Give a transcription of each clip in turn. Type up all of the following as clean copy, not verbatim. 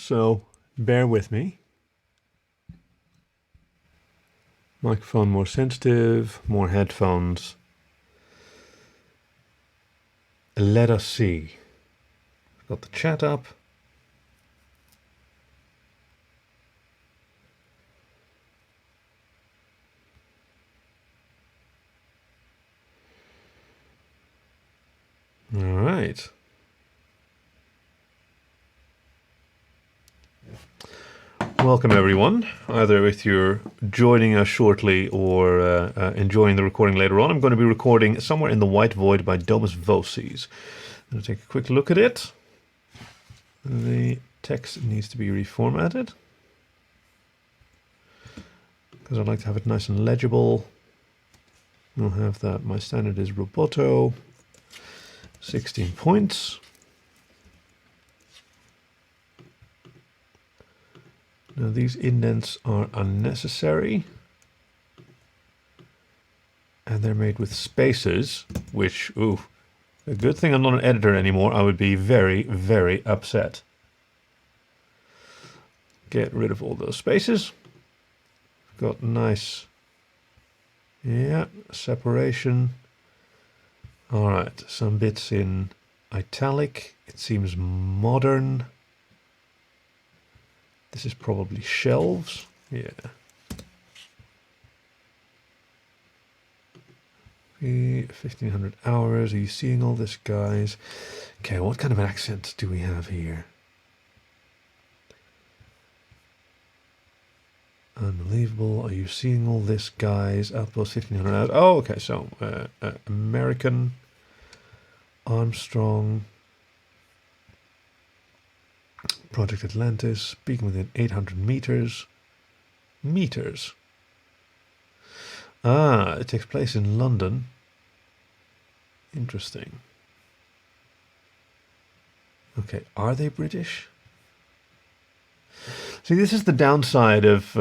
so bear with me. Microphone more sensitive, more headphones. Let us see. Got the chat up. All right. Welcome everyone, either if you're joining us shortly or enjoying the recording later on. I'm going to be recording Somewhere in the White Void by Domus Vocis. I'm going to take a quick look at it. The text needs to be reformatted because I'd like to have it nice and legible. We'll have that. My standard is Roboto, 16 points. Now these indents are unnecessary and they're made with spaces, which, ooh, a good thing I'm not an editor anymore. I would be very, very upset. Get rid of all those spaces. Got nice, yeah, separation. All right, some bits in italic. It seems modern. This is probably shelves. Yeah. 1500 hours. Are you seeing all this, guys? Okay, what kind of an accent do we have here? Unbelievable. Are you seeing all this, guys? Outpost 1500 hours. Oh, okay. So, American, Armstrong, Project Atlantis, speaking within 800 meters. Meters. Ah, it takes place in London. Interesting. Okay, are they British? See, this is the downside of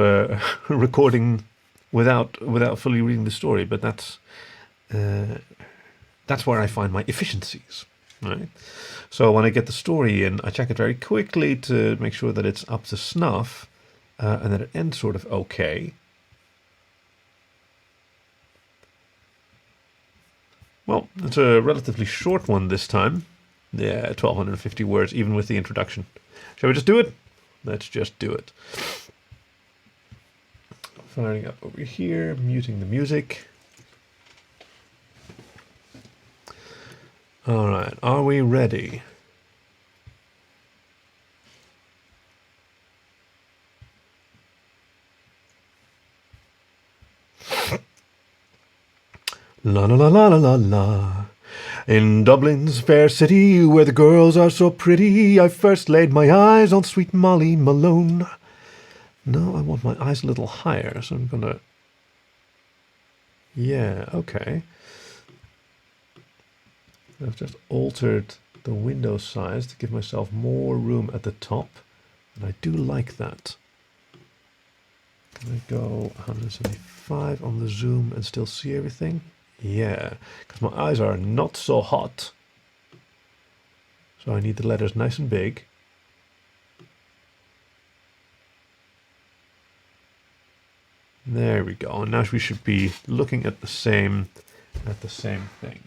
recording without fully reading the story, but that's where I find my efficiencies, right? So when I get the story in, I check it very quickly to make sure that it's up to snuff, and that it ends sort of okay. Well, it's a relatively short one this time. Yeah, 1250 words, even with the introduction. Shall we just do it? Let's just do it. Firing up over here, muting the music. All right, are we ready? La la la la la la la. In Dublin's fair city, where the girls are so pretty, I first laid my eyes on sweet Molly Malone. No, I want my eyes a little higher, so I'm gonna... Yeah, okay. I've just altered the window size to give myself more room at the top, and I do like that. Can I go 175 on the zoom and still see everything? Yeah, because my eyes are not so hot. So I need the letters nice and big. There we go. And now we should be looking at the same thing.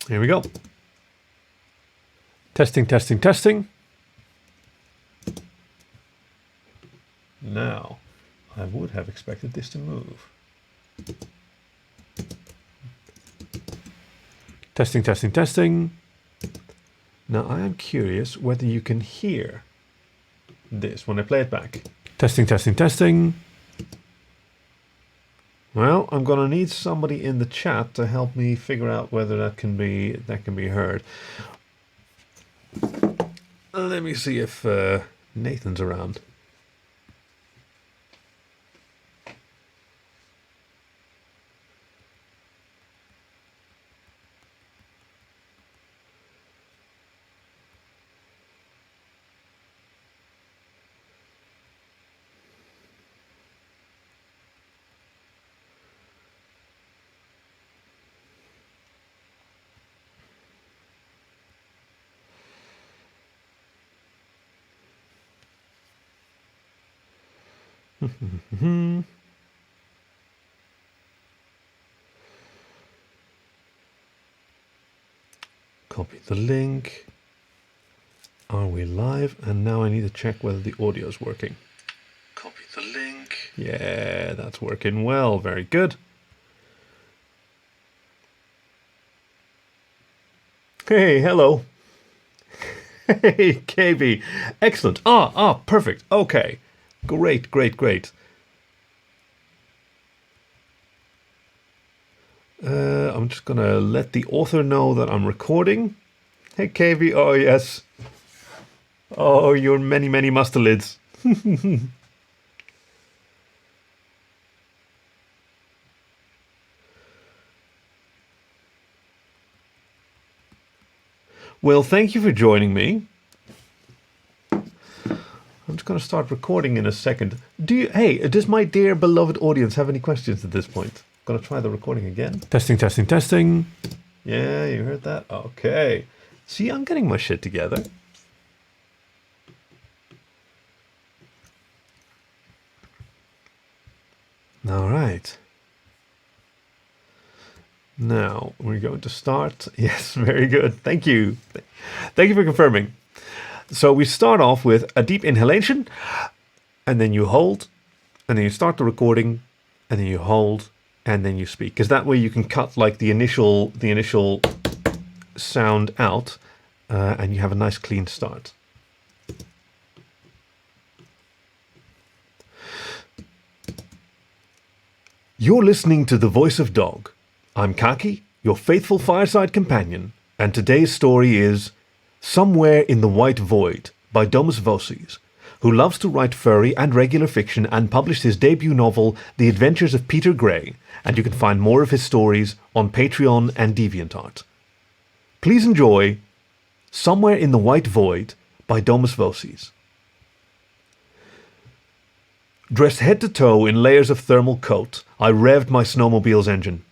Here we go. Testing, testing, testing. Now, I would have expected this to move. Testing, testing, testing. Now I am curious whether you can hear this when I play it back. Testing, testing, testing. Well, I'm gonna need somebody in the chat to help me figure out whether that can be heard. Let me see if Nathan's around. Copy the link. Are we live? And now I need to check whether the audio is working. Copy the link. Yeah, that's working well. Very good. Hey, hello. Hey, KB. Excellent. Perfect. Okay. Great. I'm just going to let the author know that I'm recording. Hey, KB. Oh, yes. Oh, your many mustelids. Well, thank you for joining me. I'm just going to start recording in a second. Does my dear beloved audience have any questions at this point? I'm going to try the recording again. Testing. Yeah, you heard that? Okay. See, I'm getting my shit together. All right. Now we're going to start. Yes, very good. Thank you. Thank you for confirming. So we start off with a deep inhalation, and then you hold, and then you start the recording, and then you hold, and then you speak. Because that way you can cut like the initial sound out, and you have a nice clean start. You're listening to The Voice of Dog. I'm Kaki, your faithful fireside companion, and today's story is Somewhere in the White Void by Domus Vocis, who loves to write furry and regular fiction and published his debut novel, The Adventures of Peter Grey, and you can find more of his stories on Patreon and DeviantArt. Please enjoy Somewhere in the White Void by Domus Vocis. Dressed head to toe in layers of thermal coat, I revved my snowmobile's engine.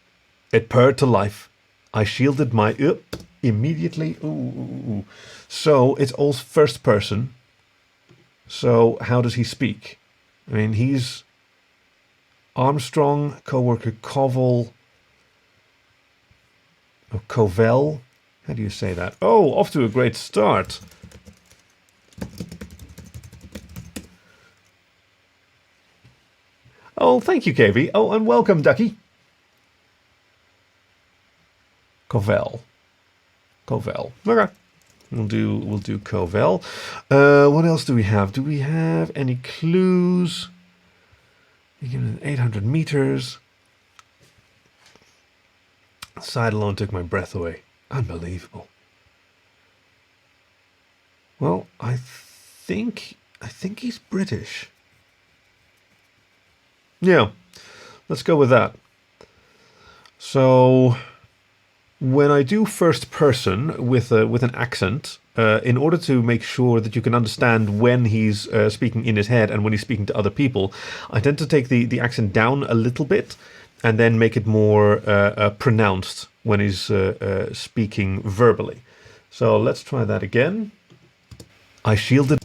It purred to life. I shielded my immediately. Ooh. So it's all first person. So how does he speak? I mean, he's Armstrong, co-worker Covell. Oh, Covell. How do you say that? Oh, off to a great start. Oh, thank you, KB. Oh, and welcome, Ducky. Covell. Okay. We'll do Covell. What else do we have? Do we have any clues? 800 meters. Sight alone took my breath away. Unbelievable. Well, I think he's British. Yeah, let's go with that. So when I do first person with an accent, in order to make sure that you can understand when he's speaking in his head and when he's speaking to other people, I tend to take the accent down a little bit and then make it more pronounced when he's speaking verbally. So let's try that again. I shielded.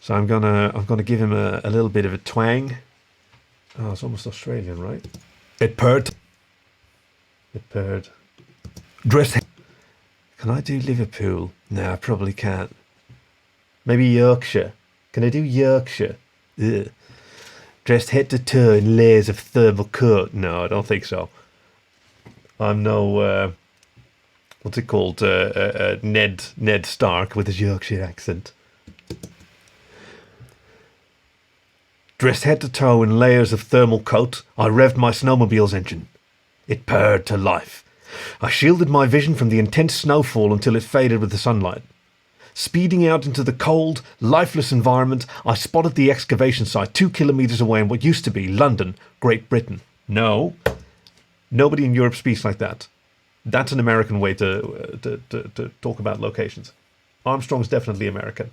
So I'm gonna give him a little bit of a twang. Oh, it's almost Australian, right? It purred. Dress. Can I do Liverpool? No, I probably can't. Maybe Yorkshire. Can I do Yorkshire? Ugh. Dressed head to toe in layers of thermal coat. No, I don't think so. I'm no what's it called? Ned Stark with his Yorkshire accent. Dressed head to toe in layers of thermal coat, I revved my snowmobile's engine. It purred to life. I shielded my vision from the intense snowfall until it faded with the sunlight. Speeding out into the cold, lifeless environment, I spotted the excavation site 2 kilometers away in what used to be London, Great Britain. No, nobody in Europe speaks like that. That's an American way to talk about locations. Armstrong's definitely American.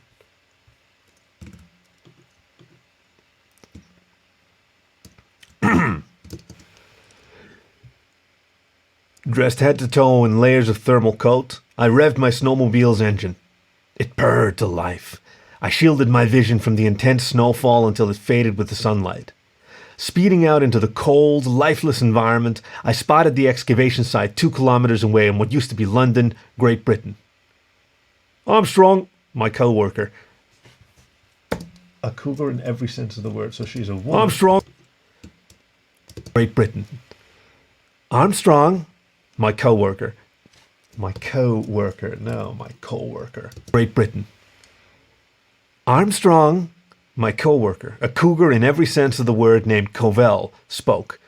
Dressed head to toe in layers of thermal coat, I revved my snowmobile's engine. It purred to life. I shielded my vision from the intense snowfall until it faded with the sunlight. Speeding out into the cold, lifeless environment, I spotted the excavation site 2 kilometers away in what used to be London, Great Britain. Armstrong, my co-worker. A cougar in every sense of the word, so she's a woman. Armstrong, Great Britain. Armstrong, my co-worker. My co-worker, no, my co-worker. Great Britain. Armstrong, my co-worker, a cougar in every sense of the word named Covell, spoke.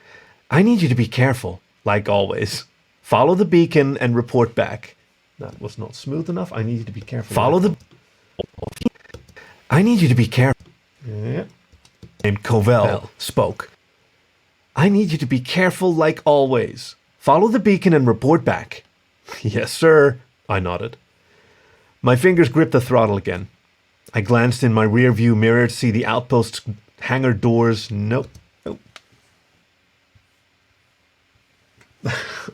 I need you to be careful, like always. Follow the beacon and report back. That was not smooth enough. I need you to be careful. Follow the... I need you to be careful. Yeah. Named Covell spoke. I need you to be careful like always. Follow the beacon and report back. Yes, sir, I nodded. My fingers gripped the throttle again. I glanced in my rear view mirror to see the outpost's hangar doors. Nope.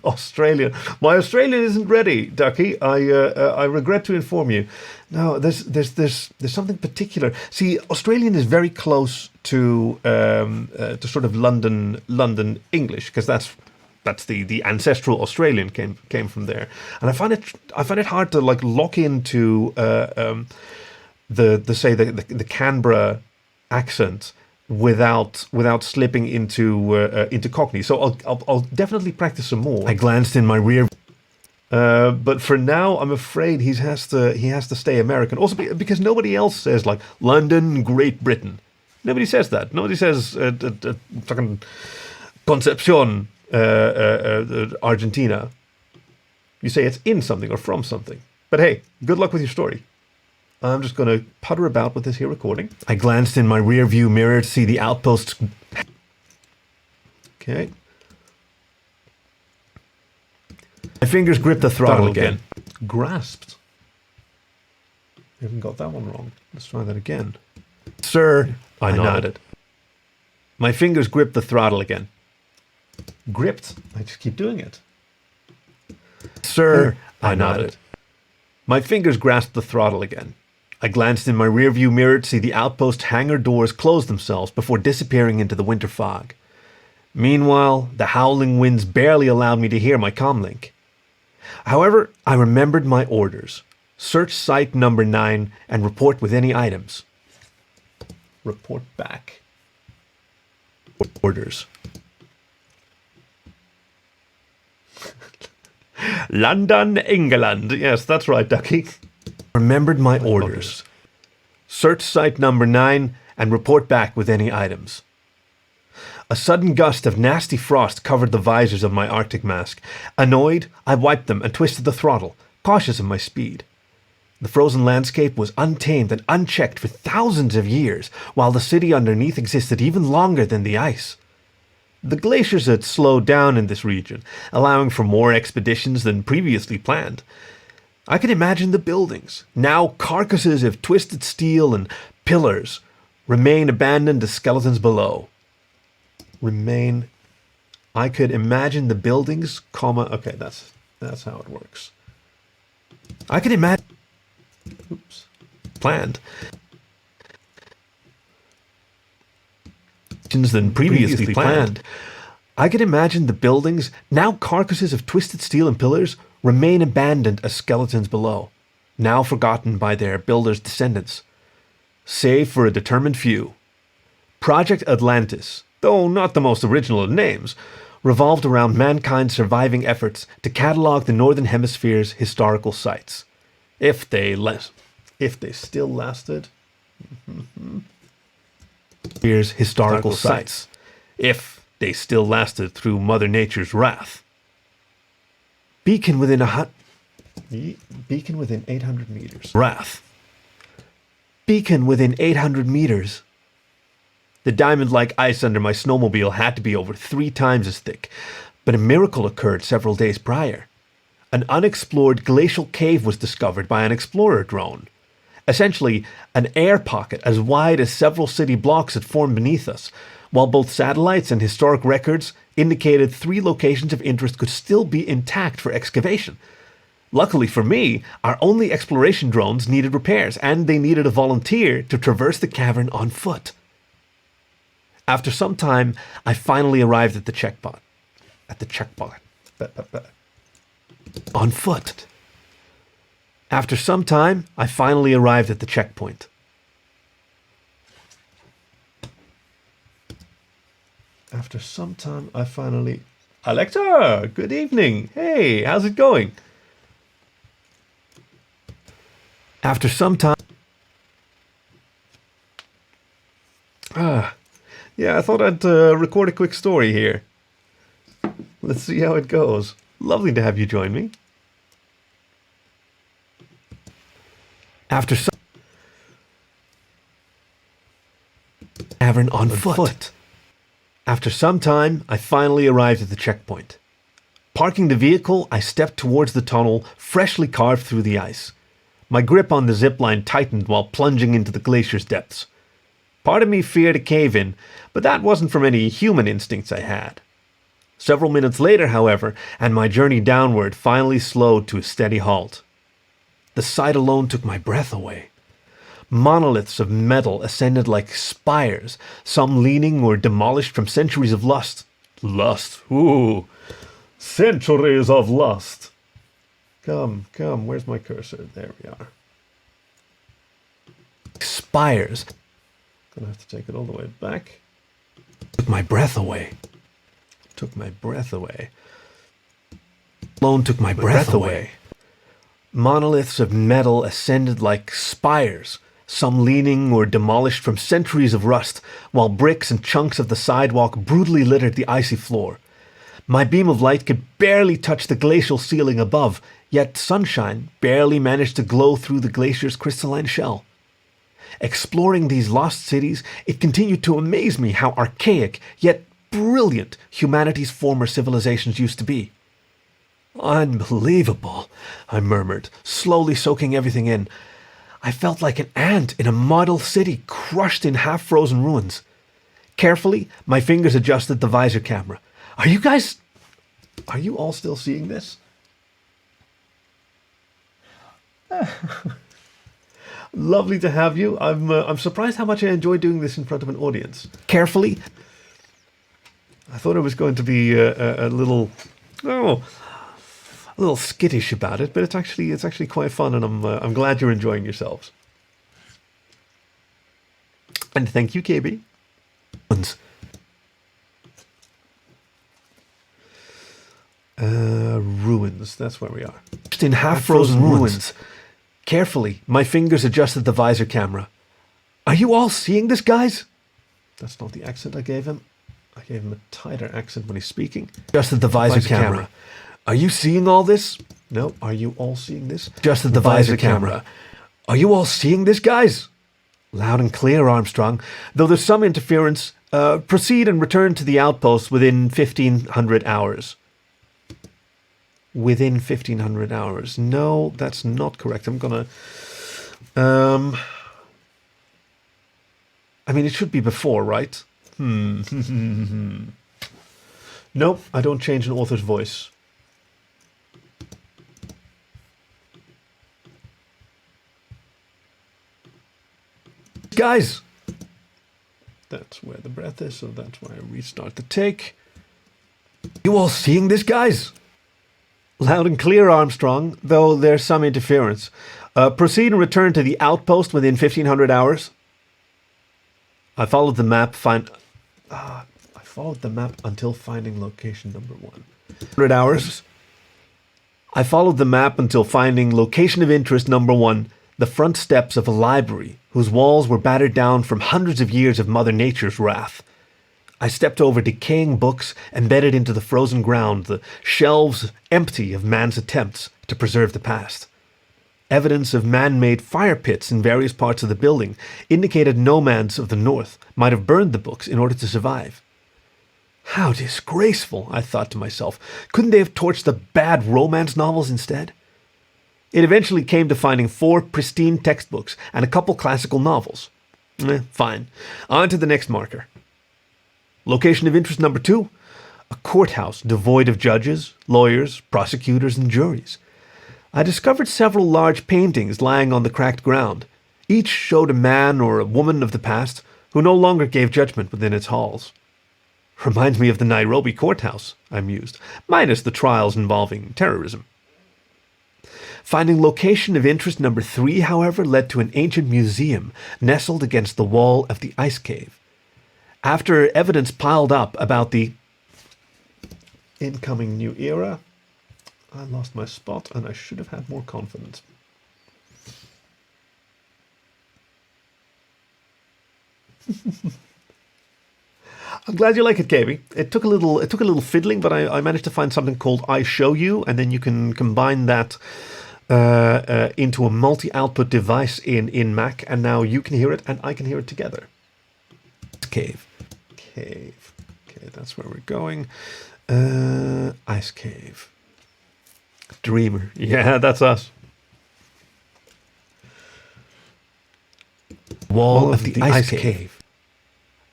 Australian. My Australian isn't ready, Ducky. I regret to inform you. No, there's something particular. See, Australian is very close to sort of London English, because that's the ancestral Australian came from there, and I find it hard to like lock into the Canberra accent without slipping into Cockney. So I'll definitely practice some more. I glanced in my rear, but for now I'm afraid he has to stay American. Also because nobody else says like London, Great Britain. Nobody says that. Nobody says fucking Concepcion, Argentina. You say it's in something or from something. But hey, good luck with your story. I'm just going to putter about with this here recording. I glanced in my rear view mirror to see the outposts. Okay. My fingers gripped the throttle again. Grasped. I haven't got that one wrong. Let's try that again. Sir, I nodded. My fingers gripped the throttle again. Gripped? I just keep doing it. Sir, I nodded. My fingers grasped the throttle again. I glanced in my rearview mirror to see the outpost hangar doors close themselves before disappearing into the winter fog. Meanwhile, the howling winds barely allowed me to hear my comlink. However, I remembered my orders. Search site number 9 and report with any items. Report back. Orders. London, England. Yes, that's right, Ducky. Remembered my orders. Search site number 9 and report back with any items. A sudden gust of nasty frost covered the visors of my Arctic mask. Annoyed, I wiped them and twisted the throttle, cautious of my speed. The frozen landscape was untamed and unchecked for thousands of years, while the city underneath existed even longer than the ice. The glaciers had slowed down in this region, allowing for more expeditions than previously planned. I could imagine the buildings, now carcasses of twisted steel and pillars, remain abandoned as skeletons below. I could imagine the buildings, okay, that's how it works. I could imagine, planned than previously planned. I could imagine the buildings, now carcasses of twisted steel and pillars, remain abandoned as skeletons below, now forgotten by their builders' descendants, save for a determined few. Project Atlantis, though not the most original of names, revolved around mankind's surviving efforts to catalog the Northern Hemisphere's historical sites. If they still lasted. Here's historical sites. If they still lasted through Mother Nature's wrath. Beacon within 800 meters. Wrath. Beacon within 800 meters. The diamond-like ice under my snowmobile had to be over 3 times as thick, but a miracle occurred several days prior. An unexplored glacial cave was discovered by an explorer drone. Essentially, an air pocket as wide as several city blocks had formed beneath us, while both satellites and historic records indicated 3 locations of interest could still be intact for excavation. Luckily for me, our only exploration drones needed repairs, and they needed a volunteer to traverse the cavern on foot. After some time, I finally arrived at the checkpoint. On foot. After some time, I finally arrived at the checkpoint. After some time, I finally... Alexa, good evening. Hey, how's it going? After some time... Yeah, I thought I'd record a quick story here. Let's see how it goes. Lovely to have you join me. After some... Cavern on foot. After some time, I finally arrived at the checkpoint. Parking the vehicle, I stepped towards the tunnel, freshly carved through the ice. My grip on the zipline tightened while plunging into the glacier's depths. Part of me feared a cave-in, but that wasn't from any human instincts I had. Several minutes later, however, and my journey downward finally slowed to a steady halt. The sight alone took my breath away. Monoliths of metal ascended like spires, some leaning or demolished from centuries of lust. Lust, ooh, centuries of lust. Come, where's my cursor? There we are. Spires. Gonna have to take it all the way back. Took my breath away. Alone took my breath away. Monoliths of metal ascended like spires, some leaning or demolished from centuries of rust, while bricks and chunks of the sidewalk brutally littered the icy floor. My beam of light could barely touch the glacial ceiling above, yet sunshine barely managed to glow through the glacier's crystalline shell. Exploring these lost cities, it continued to amaze me how archaic, yet brilliant, humanity's former civilizations used to be. Unbelievable, I murmured, slowly soaking everything in. I felt like an ant in a model city crushed in half-frozen ruins. Carefully, my fingers adjusted the visor camera. Are you all still seeing this? Lovely to have you. I'm surprised how much I enjoy doing this in front of an audience. Carefully. I thought it was going to be a little skittish about it, but it's actually quite fun, and I'm glad you're enjoying yourselves. And thank you, KB. Ruins. That's where we are. Just in half-frozen ruins. Carefully, my fingers adjusted the visor camera. Are you all seeing this, guys? That's not the accent I gave him. I gave him a tighter accent when he's speaking. Adjusted the visor camera. Are you seeing all this? No. Are you all seeing this? Adjusted the visor camera. Are you all seeing this, guys? Loud and clear, Armstrong. Though there's some interference, proceed and return to the outpost within 1,500 hours. Within 1,500 hours. No, that's not correct. I'm gonna... I mean, it should be before, right? Nope, I don't change an author's voice. Guys! That's where the breath is, so that's why I restart the take. You all seeing this, guys? Loud and clear, Armstrong, though there's some interference. Proceed and return to the outpost within 1,500 hours. I followed the map until finding location number 1. 100 hours. I followed the map until finding location of interest number 1, the front steps of a library whose walls were battered down from hundreds of years of Mother Nature's wrath. I stepped over decaying books embedded into the frozen ground, the shelves empty of man's attempts to preserve the past. Evidence of man-made fire pits in various parts of the building indicated nomads of the north might have burned the books in order to survive. How disgraceful, I thought to myself. Couldn't they have torched the bad romance novels instead? It eventually came to finding 4 pristine textbooks and a couple classical novels. Fine. On to the next marker. Location of interest number 2, a courthouse devoid of judges, lawyers, prosecutors, and juries. I discovered several large paintings lying on the cracked ground. Each showed a man or a woman of the past who no longer gave judgment within its halls. Reminds me of the Nairobi courthouse, I mused, minus the trials involving terrorism. Finding location of interest number 3, however, led to an ancient museum nestled against the wall of the ice cave. After evidence piled up about the incoming new era, I lost my spot and I should have had more confidence. I'm glad you like it, Gaby. It took a little fiddling, but I managed to find something called I Show You, and then you can combine that into a multi-output device in Mac, and now you can hear it and I can hear it together. Cave. Okay, that's where we're going. Ice cave. Dreamer. Yeah, that's us. Wall of the ice cave.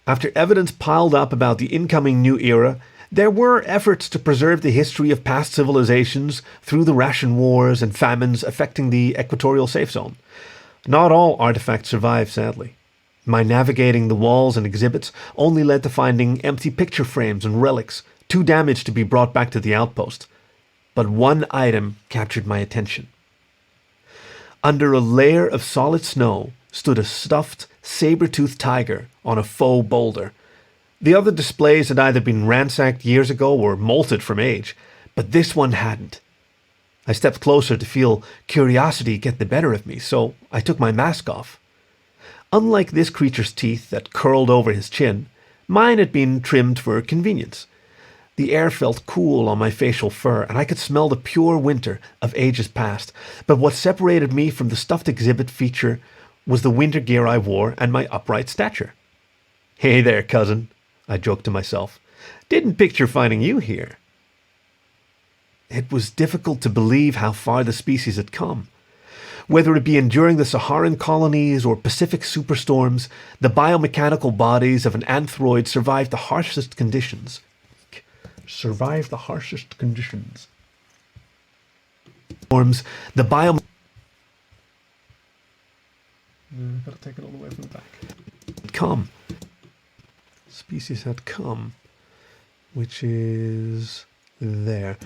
After evidence piled up about the incoming new era, there were efforts to preserve the history of past civilizations through the ration wars and famines affecting the equatorial safe zone. Not all artifacts survived, sadly. My navigating the walls and exhibits only led to finding empty picture frames and relics, too damaged to be brought back to the outpost. But one item captured my attention. Under a layer of solid snow stood a stuffed, saber-toothed tiger on a faux boulder. The other displays had either been ransacked years ago or molted from age, but this one hadn't. I stepped closer to feel curiosity get the better of me, so I took my mask off. Unlike this creature's teeth that curled over his chin, mine had been trimmed for convenience. The air felt cool on my facial fur, and I could smell the pure winter of ages past, but what separated me from the stuffed exhibit feature was the winter gear I wore and my upright stature. "Hey there, cousin," I joked to myself. "Didn't picture finding you here." It was difficult to believe how far the species had come. Whether it be enduring the Saharan colonies or Pacific superstorms, the biomechanical bodies of an anthroid survived the harshest conditions. The bio... Gotta take it all the way from the back. Species had come, which is there.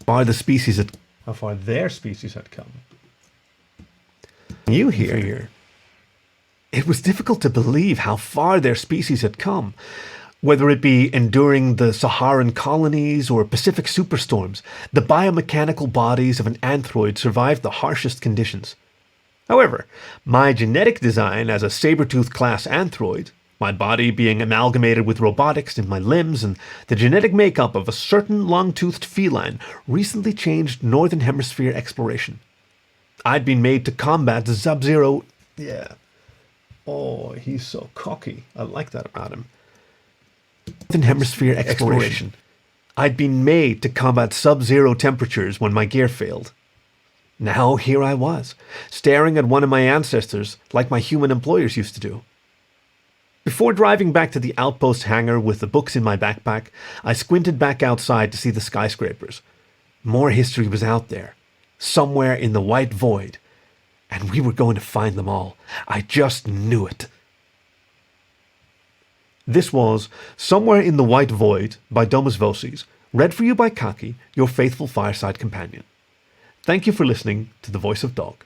How far their species had come. You here. It was difficult to believe how far their species had come. Whether it be enduring the Saharan colonies or Pacific superstorms, the biomechanical bodies of an anthroid survived the harshest conditions. However, my genetic design as a saber-tooth class anthroid, my body being amalgamated with robotics in my limbs, and the genetic makeup of a certain long-toothed feline recently changed Northern Hemisphere exploration. I'd been made to combat the Sub-Zero... Yeah. Oh, he's so cocky. I like that about him. Northern Hemisphere exploration. I'd been made to combat sub-zero temperatures when my gear failed. Now here I was, staring at one of my ancestors like my human employers used to do. Before driving back to the outpost hangar with the books in my backpack, I squinted back outside to see the skyscrapers. More history was out there, somewhere in the white void, and we were going to find them all. I just knew it. This was Somewhere in the White Void by Domus Vocis, read for you by Kaki, your faithful fireside companion. Thank you for listening to The Voice of Dog.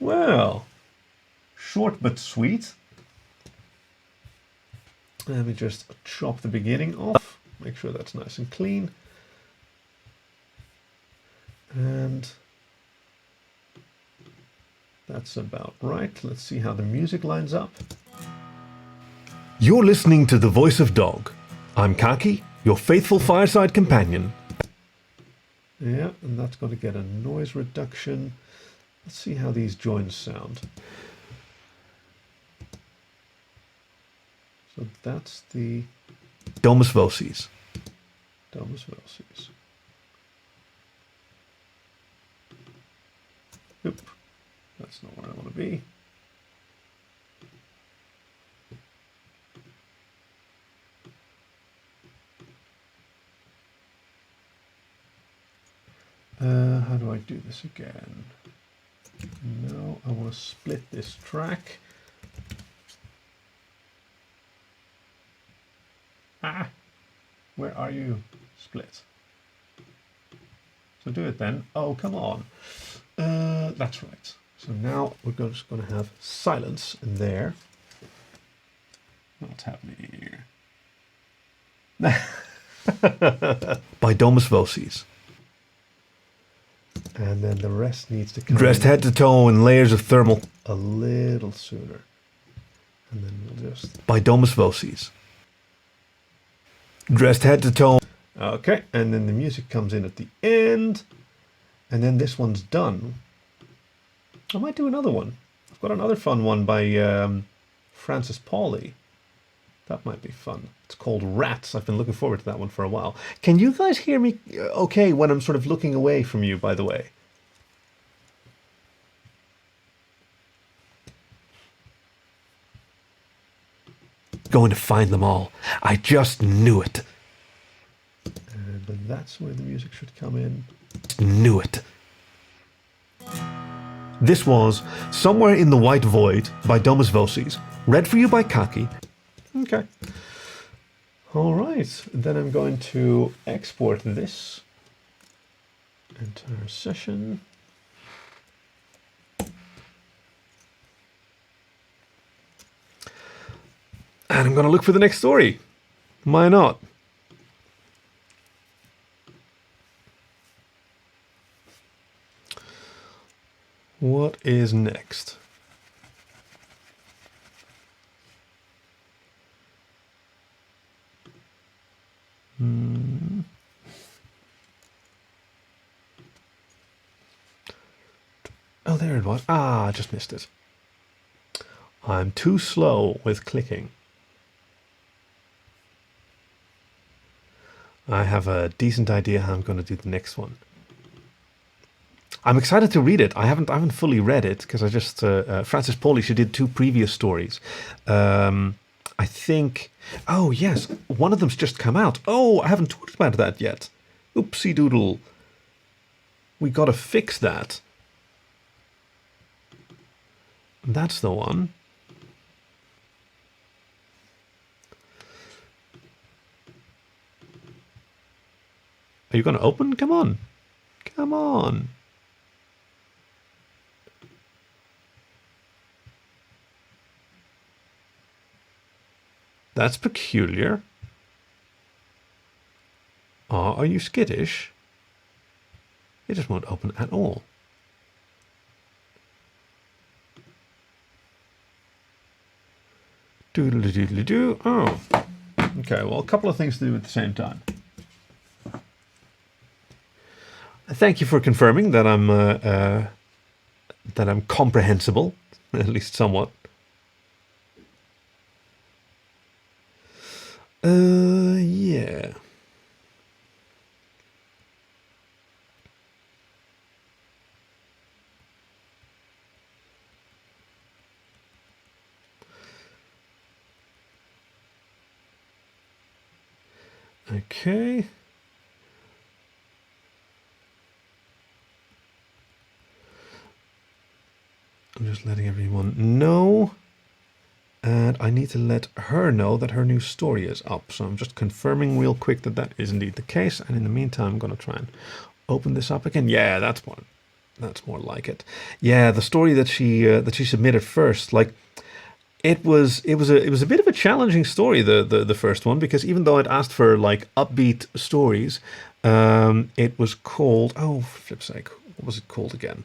Well, short but sweet. Let me just chop the beginning off, make sure that's nice and clean. And that's about right. Let's see how the music lines up. You're listening to The Voice of Dog. I'm Kaki, your faithful fireside companion. Yeah, and that's going to get a noise reduction. Let's see how these joins sound. So that's the Domus Vocis. Domus Vocis. That's not where I want to be. How do I do this again? No, I want to split this track. Ah, where are you? Split. So do it then. Oh, come on. That's right. So now we're just going to have silence in there. What's happening here? By Domus Vocis. And then the rest needs to come dressed head to toe in layers of thermal a little sooner. And then we'll just... By Domus Vocis. Dressed head to toe. Okay, and then the music comes in at the end. And then this one's done. I might do another one. I've got another fun one by Francis Pauli. That might be fun. It's called Rats. I've been looking forward to that one for a while. Can you guys hear me okay when I'm sort of looking away from you, by the way? Going to find them all. I just knew it. But that's where the music should come in. Knew it. This was Somewhere in the White Void by Domus Vocis. Read for you by Kaki. Okay. All right. Then I'm going to export this entire session. And I'm going to look for the next story. Why not? What is next? Oh, there it was. Ah, I just missed it. I'm too slow with clicking. I have a decent idea how I'm going to do the next one. I'm excited to read it. I haven't fully read it because I just Francis Pauli. She did 2 previous stories. I think. Oh yes, one of them's just come out. Oh, I haven't talked about that yet. Oopsie doodle. We got to fix that. That's the one. Are you going to open? Come on. Come on. That's peculiar. Oh, are you skittish? It just won't open at all. Doodle-doodle-doo. Oh. Okay, well, a couple of things to do at the same time. Thank you for confirming that I'm comprehensible, at least somewhat. Yeah. Okay. I'm just letting everyone know. And I need to let her know that her new story is up. So I'm just confirming real quick that that is indeed the case. And in the meantime, I'm going to try and open this up again. Yeah, that's more like it. Yeah, the story that she submitted first, like it was a bit of a challenging story, the first one, because even though I'd asked for like upbeat stories, it was called, oh, for flip's sake, what was it called again?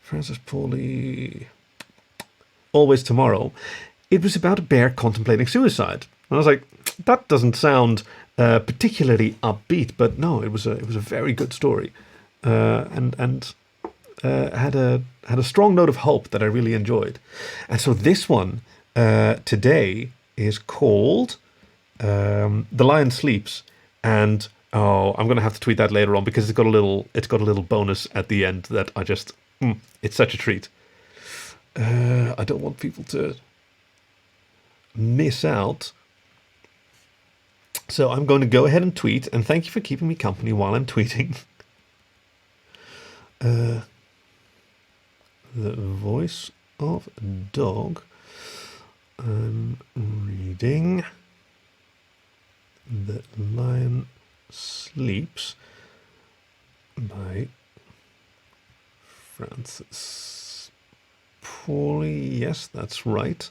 Francis Pauli, Always Tomorrow. It was about a bear contemplating suicide. And I was like, that doesn't sound particularly upbeat, but no, it was a very good story, and had a strong note of hope that I really enjoyed. And so this one today is called "The Lion Sleeps," and oh, I'm gonna have to tweet that later on because it's got a little bonus at the end that I just it's such a treat. I don't want people to miss out. So I'm going to go ahead and tweet, and thank you for keeping me company while I'm tweeting. The voice of a dog. I'm reading The Lion Sleeps by Francis Pauli. Yes, that's right.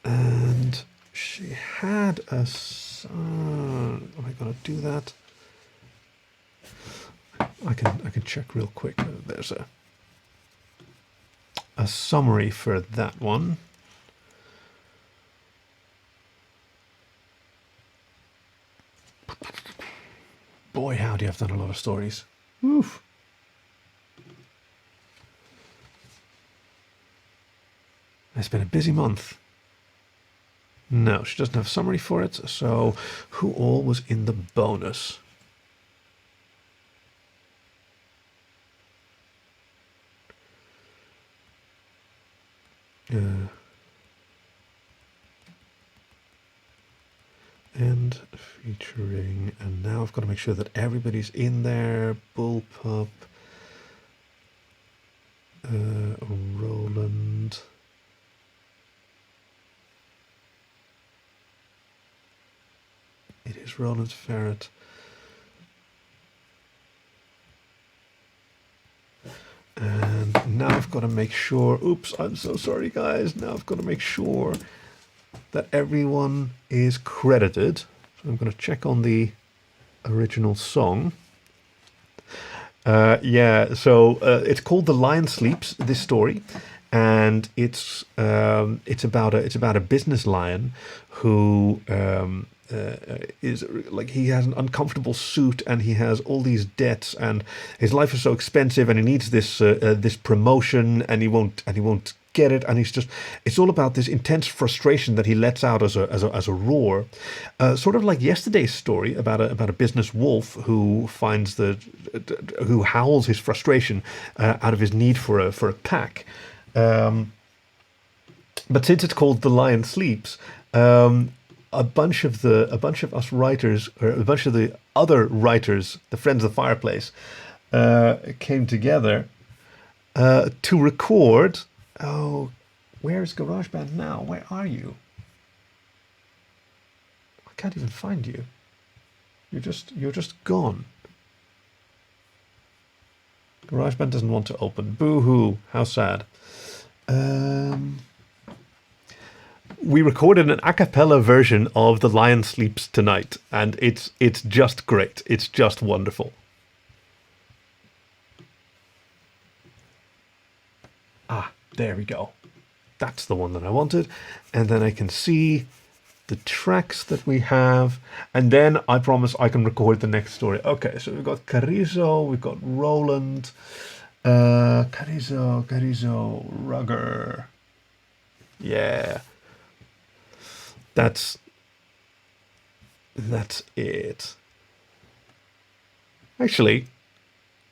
And she had a son. Am I going to do that? I can check real quick. There's a summary for that one. Boy, howdy, I've done a lot of stories. Oof. It's been a busy month. No, she doesn't have a summary for it. So, who all was in the bonus? And featuring, and now I've got to make sure that everybody's in there. Bullpup, Roland. It is Roland's ferret. And now I've got to make sure, oops, I'm so sorry guys. Now I've got to make sure that everyone is credited. So I'm going to check on the original song. It's called The Lion Sleeps, this story. And it's about a business lion who is like, he has an uncomfortable suit and he has all these debts and his life is so expensive and he needs this this promotion and he won't get it, and it's all about this intense frustration that he lets out as a roar, sort of like yesterday's story about a business wolf who who howls his frustration out of his need for a pack. But since it's called The Lion Sleeps, a bunch of us writers, or a bunch of the other writers, the Friends of the Fireplace, came together to record. Oh, where's GarageBand now? Where are you? I can't even find you. You're just gone. GarageBand doesn't want to open. Boo-hoo! How sad. We recorded an a cappella version of The Lion Sleeps Tonight, and it's just great. It's just wonderful. Ah, there we go. That's the one that I wanted. And then I can see the tracks that we have. And then I promise I can record the next story. Okay, so we've got Carrizo, we've got Roland, Carrizo, Rugger. Yeah. That's it. Actually,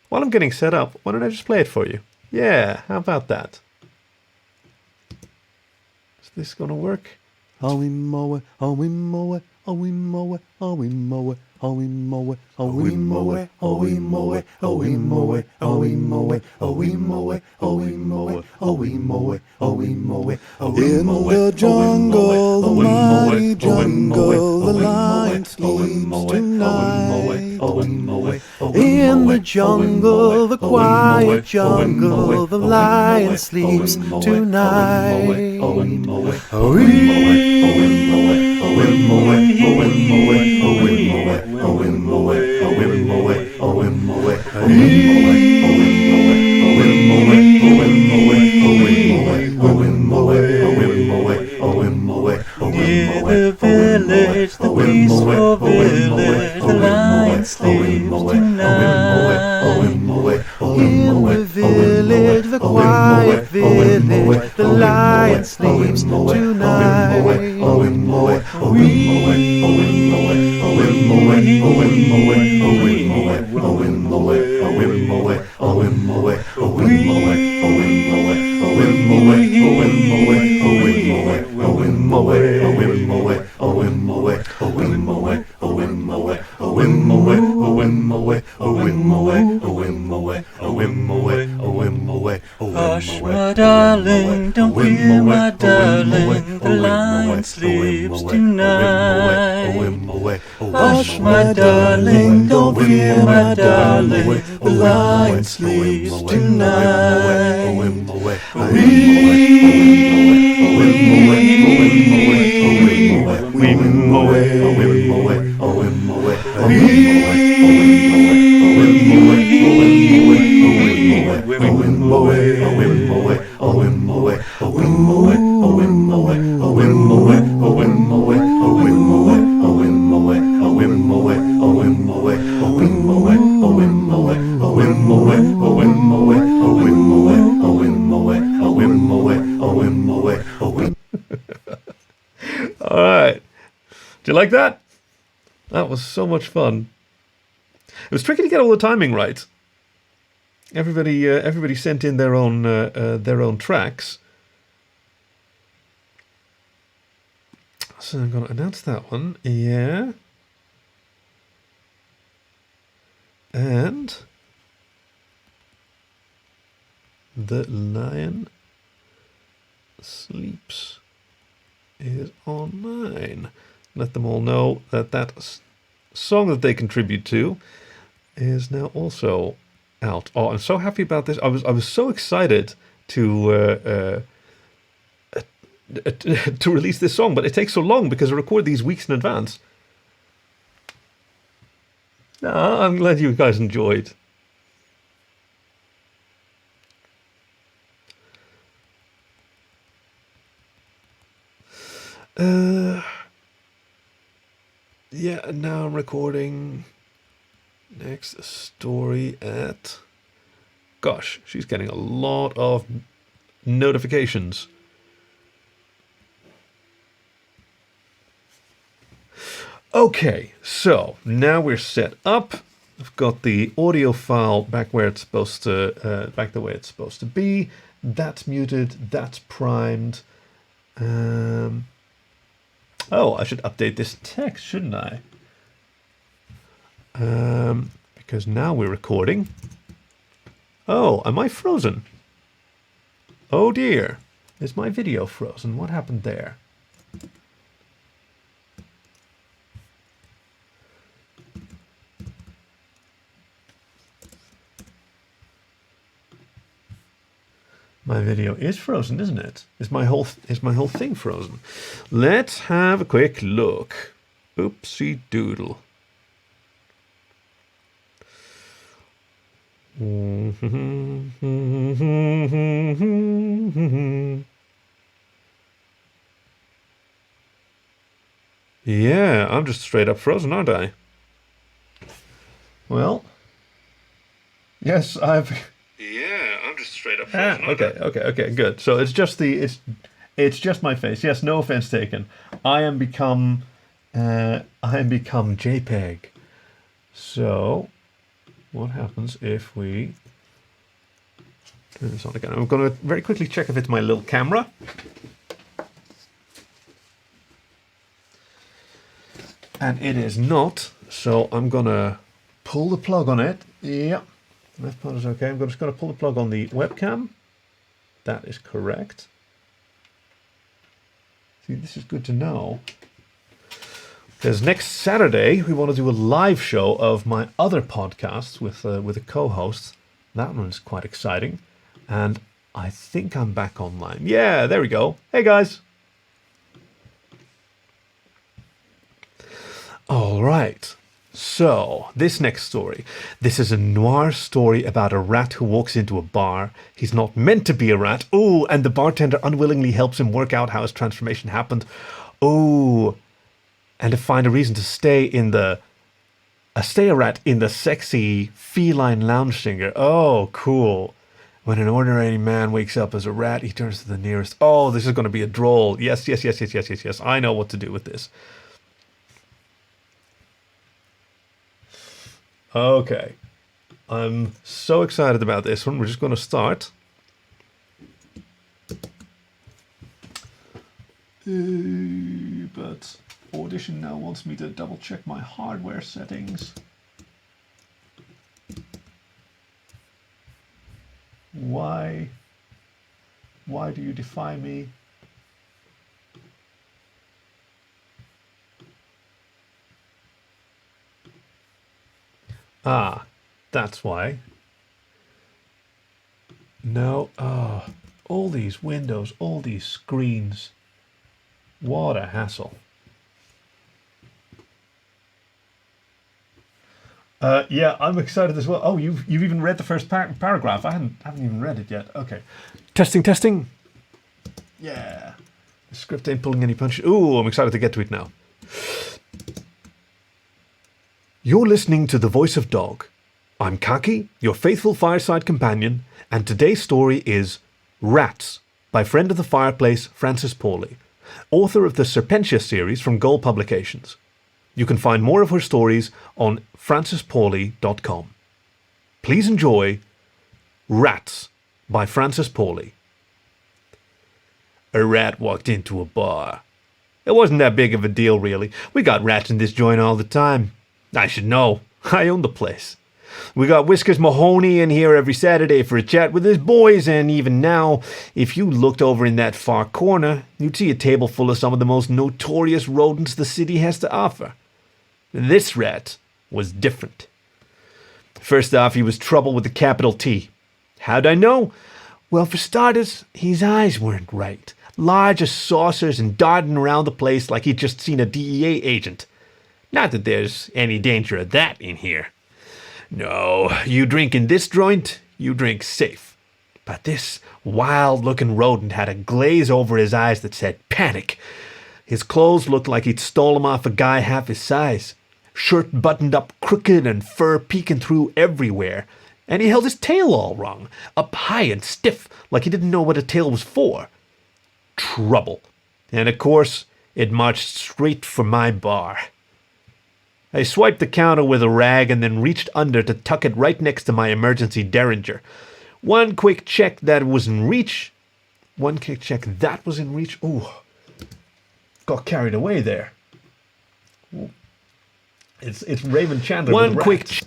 while I'm getting set up, why don't I just play it for you? Yeah, how about that? Is this gonna work? Oh, we mow it, oh, we mow it, oh, we mow it, oh, we mow it, oh, we mow it, oh, we mow it, oh, we mow it, oh, we mow it, oh, we mow it, oh, we mow it, oh, we mow it, oh, we mow it, oh, we mow it, oh, we mow it. In the jungle, the mighty jungle, the lion sleeps tonight. In the jungle, the quiet jungle, the lion sleeps tonight. The village, the peaceful village, the lion sleeps tonight. In the village, the quiet village, the lion sleeps tonight. In Hush, my darling, don't fear, my darling, the lion sleeps tonight. Hush, my darling, don't fear, my darling, the lion sleeps tonight. All right. Do you like that? That was so much fun. It was tricky to get all the timing right. Everybody sent in their own tracks. So I'm going to announce that one. Yeah. And the lion sleeps is on mine. Let them all know that song that they contribute to is now also out. Oh, I'm so happy about this. I was so excited to release this song, but it takes so long because I record these weeks in advance. I'm glad you guys enjoyed. Yeah, now I'm recording next story at... Gosh, she's getting a lot of notifications. Okay, so now we're set up. I've got the audio file back where it's supposed to, back the way it's supposed to be. That's muted. That's primed. Oh, I should update this text, shouldn't I? Because now we're recording. Oh, am I frozen? Oh dear. Is my video frozen? What happened there? My video is frozen, isn't it? Is my whole thing frozen? Let's have a quick look. Oopsie doodle. Yeah, I'm just straight up frozen, aren't I? Well, yes, Yeah, I'm just straight up frozen. Okay, good. So it's just it's just my face. Yes, no offense taken. I am become JPEG. So what happens if we turn this on again? I'm going to very quickly check if it's my little camera. And it is not. So I'm going to pull the plug on it. Yeah. That part is okay. I'm just going to pull the plug on the webcam. That is correct. See, this is good to know. Because next Saturday, we want to do a live show of my other podcasts with a co-host. That one's quite exciting. And I think I'm back online. Yeah, there we go. Hey, guys. All right. So, this next story. This is a noir story about a rat who walks into a bar. He's not meant to be a rat. Oh, and the bartender unwillingly helps him work out how his transformation happened. Oh, and to find a reason to stay a rat in the sexy feline lounge singer. Oh, cool. When an ordinary man wakes up as a rat, he turns to the nearest. Oh, this is going to be a droll. Yes. I know what to do with this. Okay, I'm so excited about this one. We're just going to start. But Audition now wants me to double check my hardware settings. Why do you defy me? Ah, that's why. No, all these windows, all these screens. What a hassle. Yeah, I'm excited as well. Oh, you've even read the first paragraph. I haven't even read it yet. Okay. Testing. Yeah. The script ain't pulling any punches. Ooh, I'm excited to get to it now. You're listening to The Voice of Dog. I'm Kaki, your faithful fireside companion, and today's story is Rats by friend of the fireplace Francis Pauli, author of the Serpentia series from Goal Publications. You can find more of her stories on francispauli.com. Please enjoy Rats by Francis Pauli. A rat walked into a bar. It wasn't that big of a deal, really. We got rats in this joint all the time. I should know. I own the place. We got Whiskers Mahoney in here every Saturday for a chat with his boys, and even now, if you looked over in that far corner, you'd see a table full of some of the most notorious rodents the city has to offer. This rat was different. First off, he was trouble with a capital T. How'd I know? Well, for starters, his eyes weren't right. Large as saucers and darting around the place like he'd just seen a DEA agent. Not that there's any danger of that in here. No, you drink in this joint, you drink safe. But this wild-looking rodent had a glaze over his eyes that said panic. His clothes looked like he'd stole them off a guy half his size. Shirt buttoned up crooked and fur peeking through everywhere. And he held his tail all wrong, up high and stiff, like he didn't know what a tail was for. Trouble. And of course, it marched straight for my bar. I swiped the counter with a rag and then reached under to tuck it right next to my emergency derringer. One quick check that was in reach. Ooh, got carried away there. Ooh. It's Raven Chandler. One quick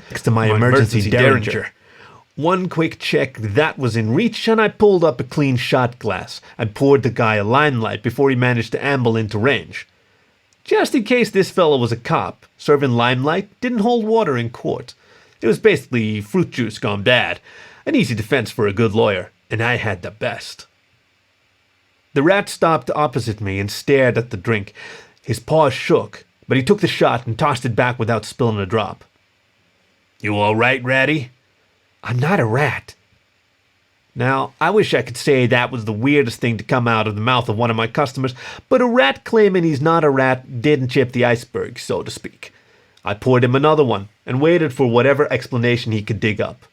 next to my emergency derringer. One quick check, that was in reach, and I pulled up a clean shot glass and poured the guy a limelight before he managed to amble into range. Just in case this fellow was a cop, serving limelight didn't hold water in court. It was basically fruit juice gone bad, an easy defense for a good lawyer, and I had the best. The rat stopped opposite me and stared at the drink. His paws shook, but he took the shot and tossed it back without spilling a drop. You all right, Ratty? I'm not a rat. Now, I wish I could say that was the weirdest thing to come out of the mouth of one of my customers, but a rat claiming he's not a rat didn't chip the iceberg, so to speak. I poured him another one and waited for whatever explanation he could dig up.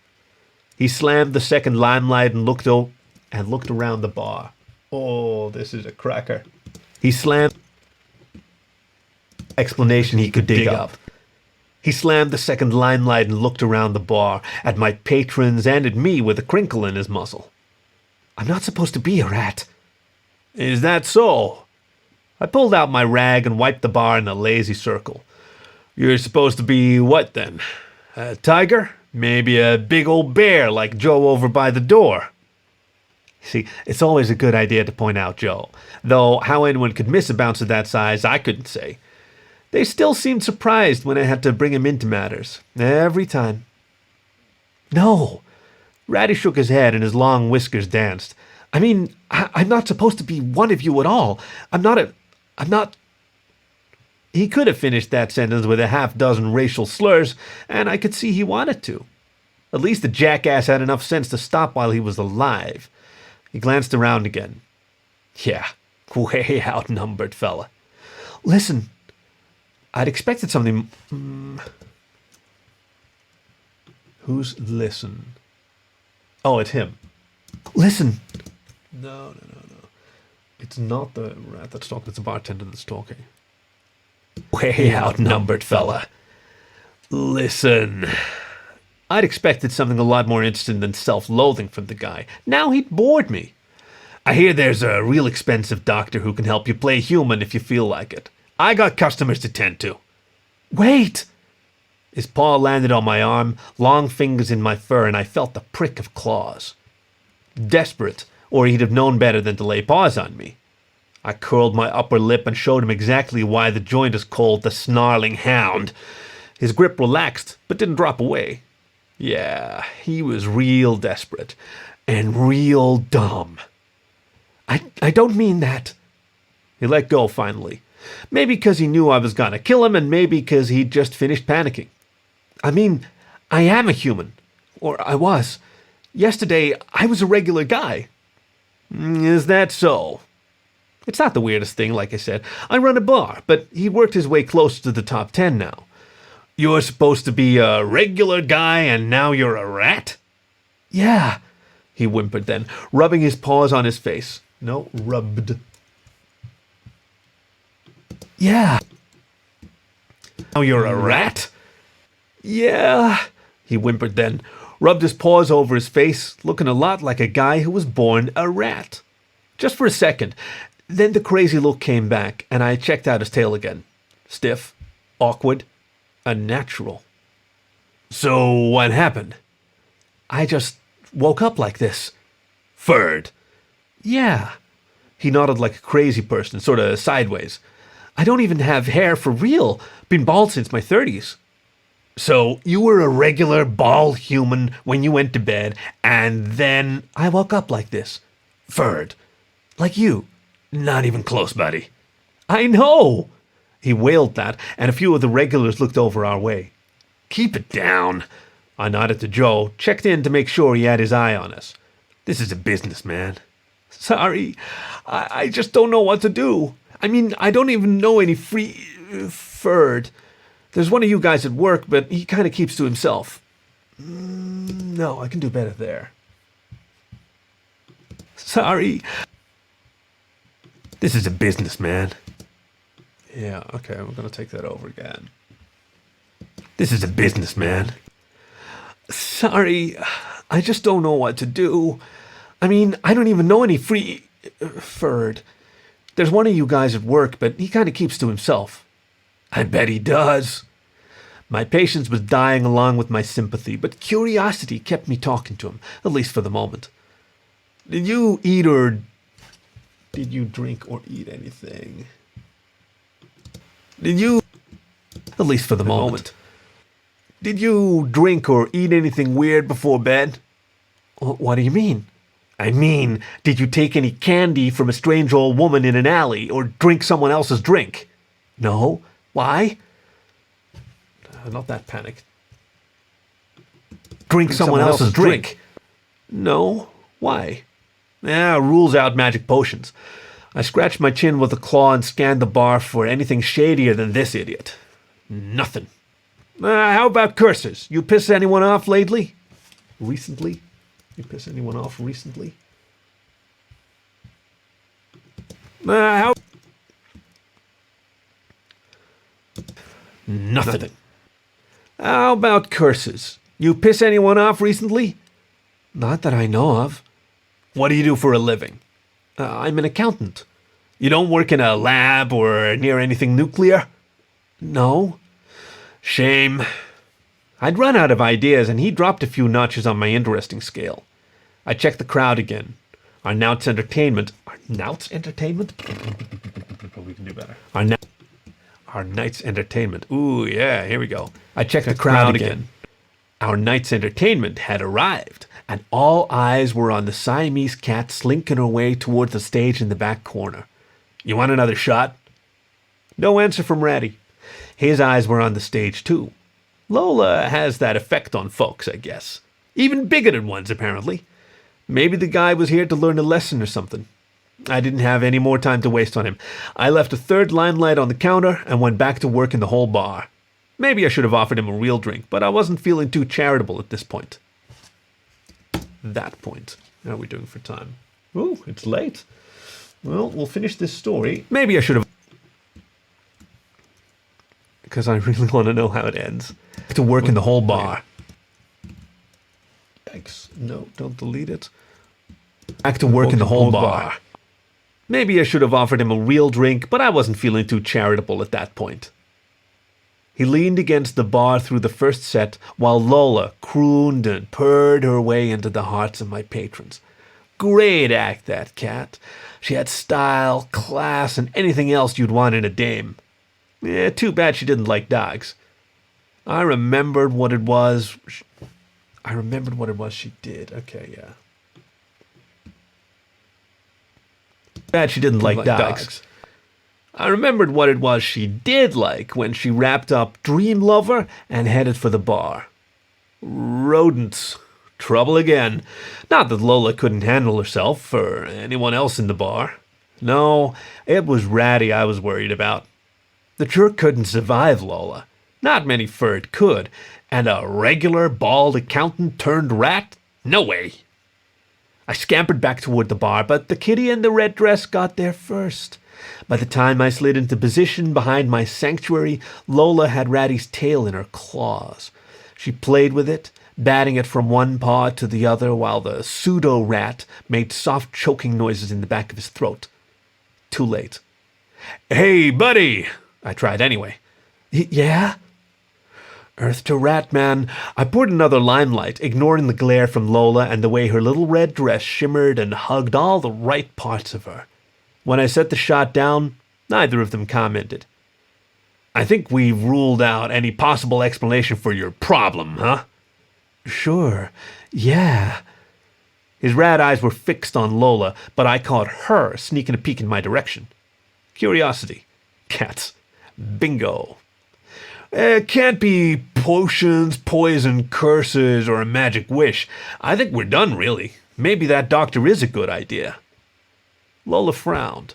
He slammed the second limelight and looked around the bar. Oh, this is a cracker. He slammed explanation he could dig up. He slammed the second limelight and looked around the bar, at my patrons and at me with a crinkle in his muzzle. I'm not supposed to be a rat. Is that so? I pulled out my rag and wiped the bar in a lazy circle. You're supposed to be what then? A tiger? Maybe a big old bear like Joe over by the door. See, it's always a good idea to point out Joe, though how anyone could miss a bouncer that size, I couldn't say. They still seemed surprised when I had to bring him into matters. Every time. No. Ratty shook his head and his long whiskers danced. I mean, I'm not supposed to be one of you at all. I'm not... He could have finished that sentence with a half-dozen racial slurs, and I could see he wanted to. At least the jackass had enough sense to stop while he was alive. He glanced around again. Yeah, way outnumbered, fella. Listen... I'd expected something... Who's listen? Oh, it's him. Listen. No. It's not the rat that's talking, it's the bartender that's talking. Way outnumbered, fella. Listen. I'd expected something a lot more interesting than self-loathing from the guy. Now he'd bored me. I hear there's a real expensive doctor who can help you play human if you feel like it. I got customers to tend to. Wait! His paw landed on my arm, long fingers in my fur, and I felt the prick of claws. Desperate, or he'd have known better than to lay paws on me. I curled my upper lip and showed him exactly why the joint is called the Snarling Hound. His grip relaxed, but didn't drop away. Yeah, he was real desperate, and real dumb. I don't mean that. He let go finally. Maybe because he knew I was gonna kill him, and maybe because he'd just finished panicking. I mean, I am a human. Or I was. Yesterday, I was a regular guy. Is that so? It's not the weirdest thing, like I said. I run a bar, but he worked his way close to the top 10 now. You're supposed to be a regular guy, and now you're a rat? Yeah, he whimpered then, rubbing his paws on his face. No, rubbed. Yeah. Now you're a rat? Yeah, he whimpered then, rubbed his paws over his face, looking a lot like a guy who was born a rat. Just for a second. Then the crazy look came back, and I checked out his tail again. Stiff, awkward, unnatural. So what happened? I just woke up like this. Furred. Yeah. He nodded like a crazy person, sort of sideways. I don't even have hair for real. Been bald since my 30s. So you were a regular bald human when you went to bed, and then I woke up like this. Furred. Like you. Not even close, buddy. I know! He wailed that, and a few of the regulars looked over our way. Keep it down. I nodded to Joe, checked in to make sure he had his eye on us. This is a business, man. Sorry, I just don't know what to do. I mean, I don't even know any furred. There's one of you guys at work, but he kind of keeps to himself. No, I can do better there. Sorry. This is a business, man. Yeah, okay, I'm going to take that over again. This is a business, man. Sorry, I just don't know what to do. I mean, I don't even know any furred. There's one of you guys at work, but he kind of keeps to himself. I bet he does. My patience was dying along with my sympathy, but curiosity kept me talking to him, at least for the moment. Did you eat or did you drink or eat anything? Did you, at least for the moment, did you drink or eat anything weird before bed? What do you mean? I mean, did you take any candy from a strange old woman in an alley or drink someone else's drink? No. Why? Not that panicked. Drink someone else's drink? No. Why? Rules out magic potions. I scratched my chin with a claw and scanned the bar for anything shadier than this idiot. Nothing. How about curses? You piss anyone off lately? Recently? You piss anyone off recently? How? Nothing. How about curses? You piss anyone off recently? Not that I know of. What do you do for a living? I'm an accountant. You don't work in a lab or near anything nuclear? No. Shame. I'd run out of ideas, and he dropped a few notches on my interesting scale. I checked the crowd again. Our Night's Entertainment... Our Night's Entertainment? We can do better. Our Night's Entertainment. Ooh, yeah, here we go. I checked the crowd again. Our Night's Entertainment had arrived, and all eyes were on the Siamese cat slinking her way towards the stage in the back corner. You want another shot? No answer from Ratty. His eyes were on the stage, too. Lola has that effect on folks, I guess. Even bigoted ones, apparently. Maybe the guy was here to learn a lesson or something. I didn't have any more time to waste on him. I left a third limelight on the counter and went back to work in the whole bar. Maybe I should have offered him a real drink, but I wasn't feeling too charitable at this point. That point. How are we doing for time? Ooh, it's late. Well, we'll finish this story. Maybe I should have... Because I really want to know how it ends. To work in the whole bar. likes. No, don't delete it. Back to work in the whole bar. Maybe I should have offered him a real drink, but I wasn't feeling too charitable at that point. He leaned against the bar through the first set while Lola crooned and purred her way into the hearts of my patrons. Great act, that cat. She had style, class, and anything else you'd want in a dame. Too bad she didn't like dogs. I remembered what it was she did. Okay, yeah. Bad she didn't like dogs. I remembered what it was she did like when she wrapped up Dream Lover and headed for the bar. Rodents. Trouble again. Not that Lola couldn't handle herself or anyone else in the bar. No, it was Ratty I was worried about. The jerk couldn't survive Lola. Not many furred could. And a regular bald accountant turned rat? No way. I scampered back toward the bar, but the kitty in the red dress got there first. By the time I slid into position behind my sanctuary, Lola had Ratty's tail in her claws. She played with it, batting it from one paw to the other while the pseudo-rat made soft choking noises in the back of his throat. Too late. "Hey, buddy!" I tried anyway. "Yeah?" Earth to rat, man. I poured another limelight, ignoring the glare from Lola and the way her little red dress shimmered and hugged all the right parts of her. When I set the shot down, neither of them commented. "I think we've ruled out any possible explanation for your problem, huh?" "Sure. Yeah." His rat eyes were fixed on Lola, but I caught her sneaking a peek in my direction. Curiosity. Cats. Bingo. Can't be potions, poison, curses, or a magic wish. I think we're done, really. Maybe that doctor is a good idea. Lola frowned.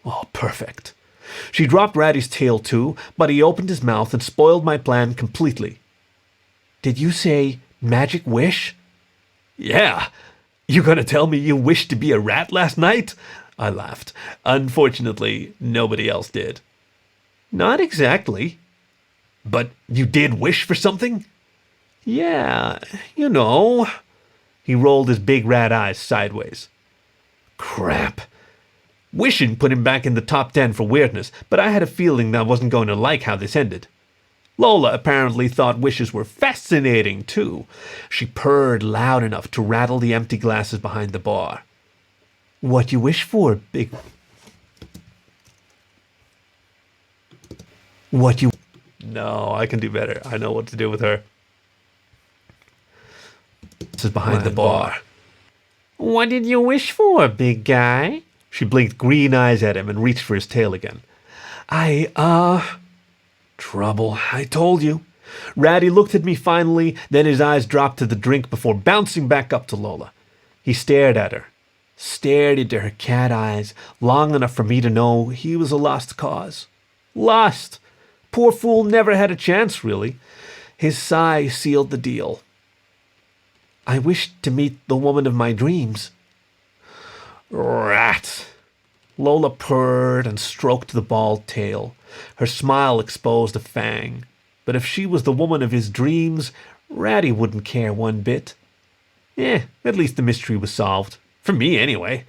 Oh, perfect. She dropped Ratty's tail too, but he opened his mouth and spoiled my plan completely. "Did you say magic wish?" "Yeah. You gonna tell me you wished to be a rat last night?" I laughed. Unfortunately, nobody else did. "Not exactly." "But you did wish for something?" "Yeah, you know." He rolled his big rat eyes sideways. Crap. Wishing put him back in the top 10 for weirdness, but I had a feeling that I wasn't going to like how this ended. Lola apparently thought wishes were fascinating, too. She purred loud enough to rattle the empty glasses behind the bar. "What you wish for, big... What you..." No, I can do better. I know what to do with her. This is behind the bar. "What did you wish for, big guy?" She blinked green eyes at him and reached for his tail again. Trouble, I told you." Ratty looked at me finally, then his eyes dropped to the drink before bouncing back up to Lola. He stared at her, stared into her cat eyes, long enough for me to know he was a lost cause. Lost! Poor fool never had a chance, really. His sigh sealed the deal. "I wished to meet the woman of my dreams." Rat! Lola purred and stroked the bald tail. Her smile exposed a fang. But if she was the woman of his dreams, Ratty wouldn't care one bit. At least the mystery was solved. For me, anyway.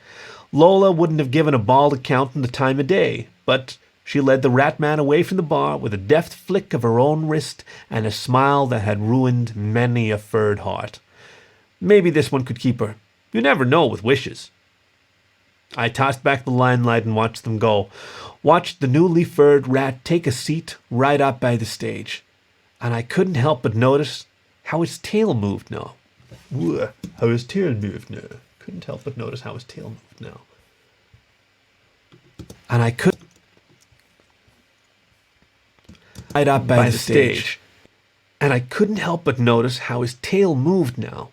Lola wouldn't have given a bald accountant the time of day, but she led the rat man away from the bar with a deft flick of her own wrist and a smile that had ruined many a furred heart. Maybe this one could keep her. You never know with wishes. I tossed back the limelight and watched them go. Watched the newly furred rat take a seat right up by the stage. And I couldn't help but notice how his tail moved now. How his tail moved now. Couldn't help but notice how his tail moved now. And I could... right up by the stage. And I couldn't help but notice how his tail moved now.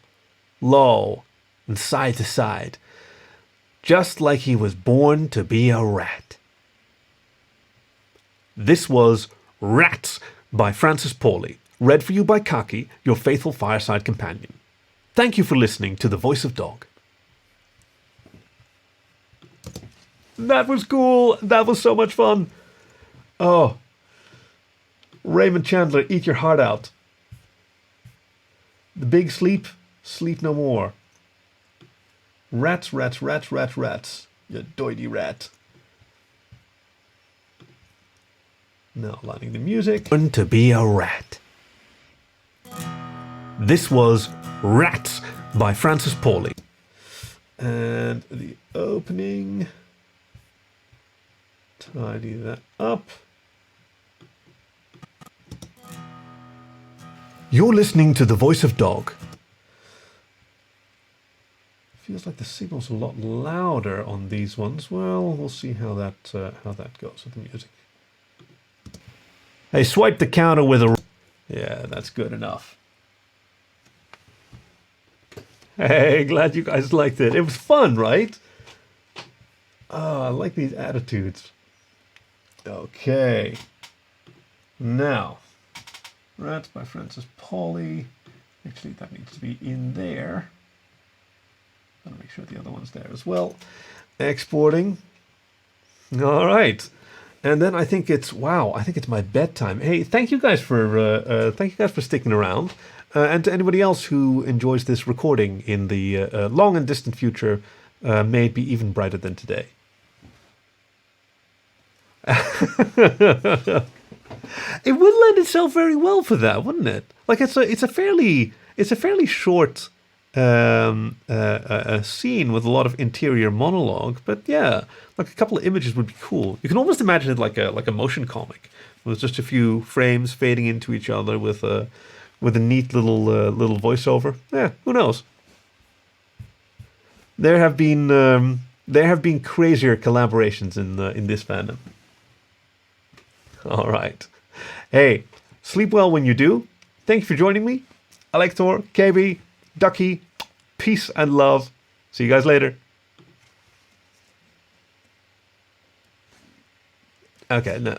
Low and side to side. Just like he was born to be a rat. This was Rats by Francis Pauli, read for you by Kaki, your faithful fireside companion. Thank you for listening to The Voice of Dog. That was cool. That was so much fun. Oh. Raymond Chandler, eat your heart out. The big sleep Sleep no more. Rats, rats, rats, rats, rats. You doidy rat. Now lining the music. To be a rat. This was Rats by Francis Pauli. And the opening. Tidy that up. You're listening to The Voice of Dog. Feels like the signal's a lot louder on these ones. Well, we'll see how that goes with the music. Hey, swipe the counter with a... Yeah, that's good enough. Hey, glad you guys liked it. It was fun, right? Oh, I like these attitudes. Okay. Now, Rats by Francis Pauli. Actually, that needs to be in there. Gotta make sure the other one's there as well. Exporting. All right. And then I think it's my bedtime. Hey, thank you guys for sticking around. And to anybody else who enjoys this recording in the long and distant future, may it be even brighter than today. It would lend itself very well for that, wouldn't it? Like it's a fairly short a scene with a lot of interior monologue, but yeah, like a couple of images would be cool. You can almost imagine it like a motion comic with just a few frames fading into each other with a neat little voiceover. Yeah, who knows? There have been crazier collaborations in this fandom. All right. Hey, sleep well when you do. Thank you for joining me. Elector, KB, Ducky, peace and love. See you guys later. Okay, no,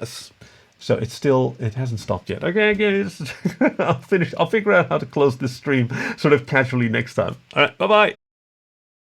so it hasn't stopped yet. Okay, guys, I'll figure out how to close this stream sort of casually next time. All right, bye-bye.